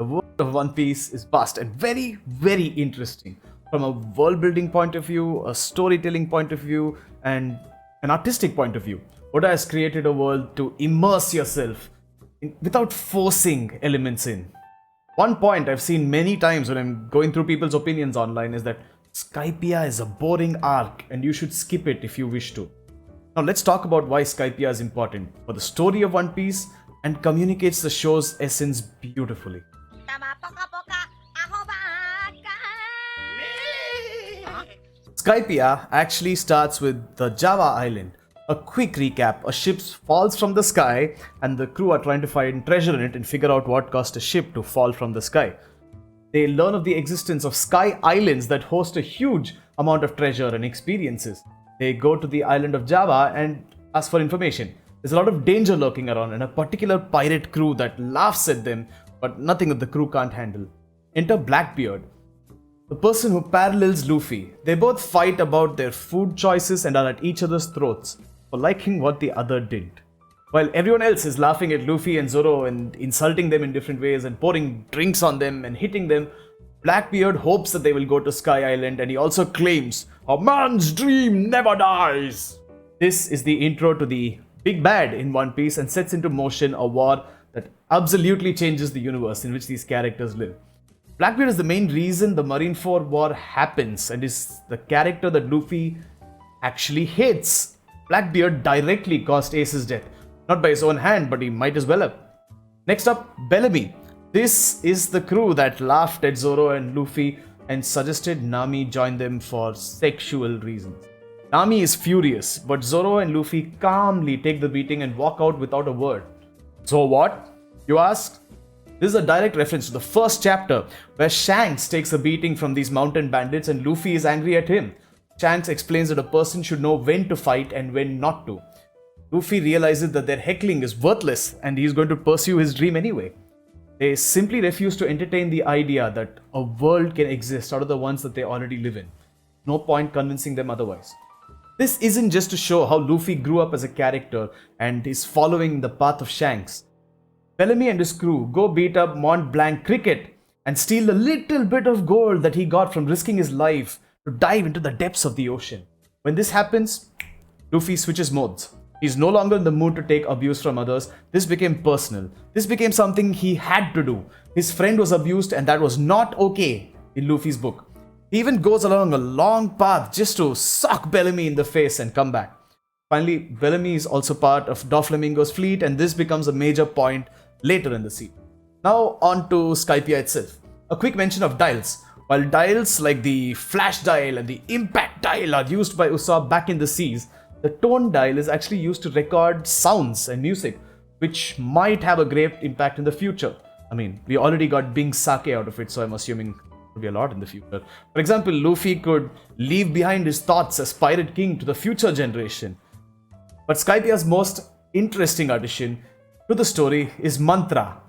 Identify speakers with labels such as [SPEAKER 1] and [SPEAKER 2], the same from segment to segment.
[SPEAKER 1] The world of One Piece is vast and very, very interesting. From a world building point of view, a storytelling point of view, and an artistic point of view. Oda has created a world to immerse yourself without forcing elements in. One point I've seen many times when I'm going through people's opinions online is that Skypiea is a boring arc and you should skip it if you wish to. Now let's talk about why Skypiea is important for the story of One Piece and communicates the show's essence beautifully. Skypiea actually starts with the Java Island. A quick recap: a ship falls from the sky and the crew are trying to find treasure in it and figure out what caused a ship to fall from the sky. They learn of the existence of sky islands that host a huge amount of treasure and experiences. They go to the island of Java and ask for information. There's a lot of danger lurking around and a particular pirate crew that laughs at them, but nothing that the crew can't handle. Enter Blackbeard, the person who parallels Luffy. They both fight about their food choices and are at each other's throats for liking what the other didn't. While everyone else is laughing at Luffy and Zoro and insulting them in different ways and pouring drinks on them and hitting them, Blackbeard hopes that they will go to Sky Island, and he also claims, "A man's dream never dies." This is the intro to the big bad in One Piece and sets into motion a war that absolutely changes the universe in which these characters live. Blackbeard is the main reason the Marineford War happens and is the character that Luffy actually hates. Blackbeard directly caused Ace's death. Not by his own hand, but he might as well have. Next up, Bellamy. This is the crew that laughed at Zoro and Luffy and suggested Nami join them for sexual reasons. Nami is furious, but Zoro and Luffy calmly take the beating and walk out without a word. So what? You ask? This is a direct reference to the first chapter where Shanks takes a beating from these mountain bandits and Luffy is angry at him. Shanks explains that a person should know when to fight and when not to. Luffy realizes that their heckling is worthless and he is going to pursue his dream anyway. They simply refuse to entertain the idea that a world can exist out of the ones that they already live in. No point convincing them otherwise. This isn't just to show how Luffy grew up as a character and is following the path of Shanks. Bellamy and his crew go beat up Mont Blanc Cricket and steal the little bit of gold that he got from risking his life to dive into the depths of the ocean. When this happens, Luffy switches modes. He's no longer in the mood to take abuse from others. This became personal. This became something he had to do. His friend was abused and that was not okay in Luffy's book. He even goes along a long path just to sock Bellamy in the face and come back. Finally, Bellamy is also part of Doflamingo's fleet and this becomes a major point later in the scene. Now on to Skypiea itself. A quick mention of dials. While dials like the flash dial and the impact dial are used by Usopp back in the seas, the tone dial is actually used to record sounds and music, which might have a great impact in the future. I mean, we already got Bing Sake out of it, so I'm assuming there'll be a lot in the future. For example, Luffy could leave behind his thoughts as Pirate King to the future generation. But Skypiea's most interesting addition to the story is mantra.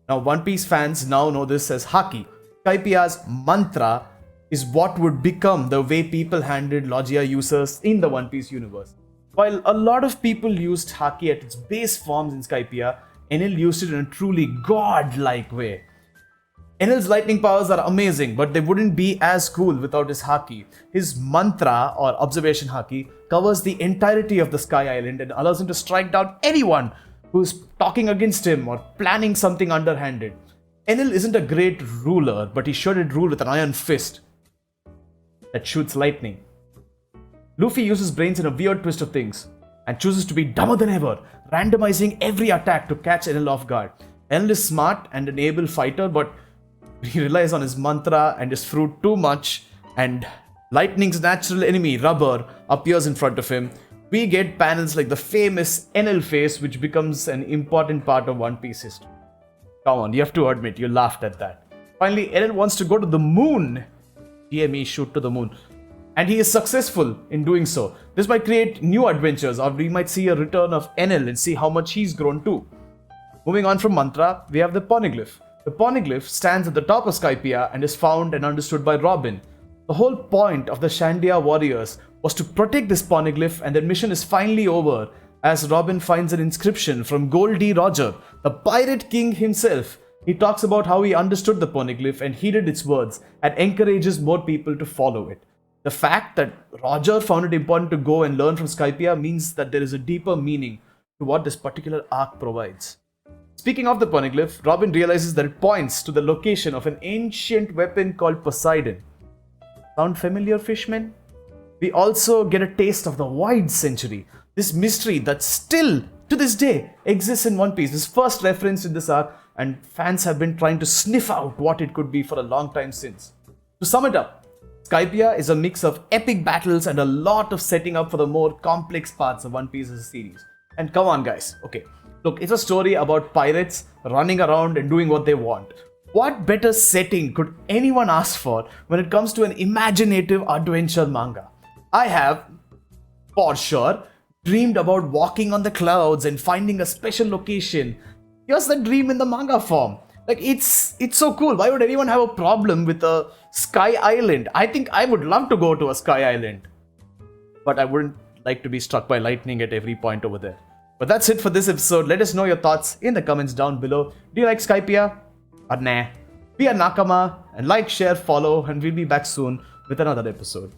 [SPEAKER 1] Now, One Piece fans now know this as Haki. Skypiea's mantra is what would become the way people handled Logia users in the One Piece universe. While a lot of people used Haki at its base forms in Skypiea, Enel used it in a truly godlike way. Enel's lightning powers are amazing, but they wouldn't be as cool without his Haki. His mantra, or observation Haki, covers the entirety of the Sky Island and allows him to strike down anyone who's talking against him or planning something underhanded. Enel isn't a great ruler, but he sure did rule with an iron fist that shoots lightning. Luffy uses brains in a weird twist of things and chooses to be dumber than ever, randomizing every attack to catch Enel off guard. Enel is smart and an able fighter, but he relies on his mantra and his fruit too much, and lightning's natural enemy, rubber, appears in front of him. We get panels like the famous Enel face, which becomes an important part of One Piece history. Come on, you have to admit, you laughed at that. Finally, Enel wants to go to the moon. DME, shoot to the moon. And he is successful in doing so. This might create new adventures, or we might see a return of Enel and see how much he's grown too. Moving on from mantra, we have the poneglyph. The poneglyph stands at the top of Skypiea and is found and understood by Robin. The whole point of the Shandia warriors was to protect this poneglyph, and their mission is finally over as Robin finds an inscription from Goldie Roger, the Pirate King himself. He talks about how he understood the poneglyph and heeded its words and encourages more people to follow it. The fact that Roger found it important to go and learn from Skypiea means that there is a deeper meaning to what this particular arc provides. Speaking of the poneglyph, Robin realizes that it points to the location of an ancient weapon called Poseidon. Sound familiar, fishmen? We also get a taste of the Wide Century, this mystery that still, to this day, exists in One Piece. This first reference in this arc, and fans have been trying to sniff out what it could be for a long time since. To sum it up, Skypiea is a mix of epic battles and a lot of setting up for the more complex parts of One Piece as a series. And come on guys, okay, look, it's a story about pirates running around and doing what they want. What better setting could anyone ask for when it comes to an imaginative adventure manga? I have, for sure, dreamed about walking on the clouds and finding a special location. Here's the dream in the manga form. Like, it's so cool. Why would anyone have a problem with a sky island? I think I would love to go to a sky island, but I wouldn't like to be struck by lightning at every point over there. But that's it for this episode. Let us know your thoughts in the comments down below. Do you like Skypiea? Or nah? Be a nakama and like, share, follow, and we'll be back soon with another episode.